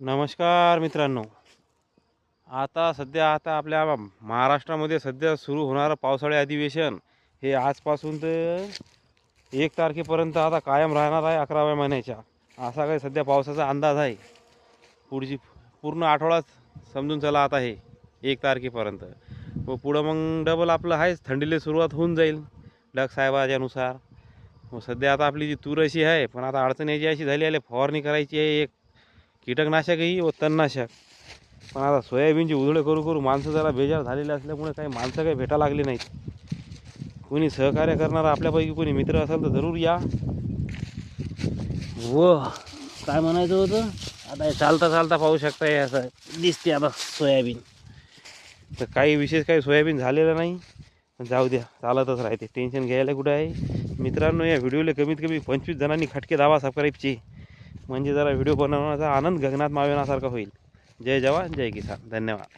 नमस्कार मित्रांनो. आता आपल्या महाराष्ट्रामध्ये सध्या सुरू होणारं पावसाळी अधिवेशन हे आजपासून तर 1 तारखेपर्यंत आता कायम राहणार आहे. 11व्या महिन्याच्या असा काही सध्या पावसाचा अंदाज आहे. पुढची पूर्ण आठवडाच समजून चला आता हे 1 तारखेपर्यंत. व पुढं मग डबल आपलं आहेच, थंडीला सुरुवात होऊन जाईल ढग साहेबाच्यानुसार. मग सध्या आता आपली जी तूर अशी आहे, पण आता अडचण याची अशी झाली आहे, फवारणी करायची आहे, एक कीटकनाशकही व तणनाशक. पण आता सोयाबीनची उधळे करू करू माणसं जरा बेजार झालेले असल्यामुळे काही माणसं काही भेटा लागली नाहीत. कोणी सहकार्य करणारा आपल्यापैकी कोणी मित्र असेल तर जरूर या. व काय म्हणायचं होतं, आता चालता चालता पाहू शकता, हे असं दिसते आता सोयाबीन. तर काही विशेष काही सोयाबीन झालेलं नाही, जाऊ द्या, चालतच राहते, टेन्शन घ्यायला कुठं आहे. मित्रांनो, या व्हिडिओला कमीत कमी 25 जणांनी खटके दावा सबस्क्राईबचे, म्हणजे जरा व्हिडिओ बनवण्याचा आनंद गगनात मावेनासारखा होईल. जय जवान जय किसान. धन्यवाद.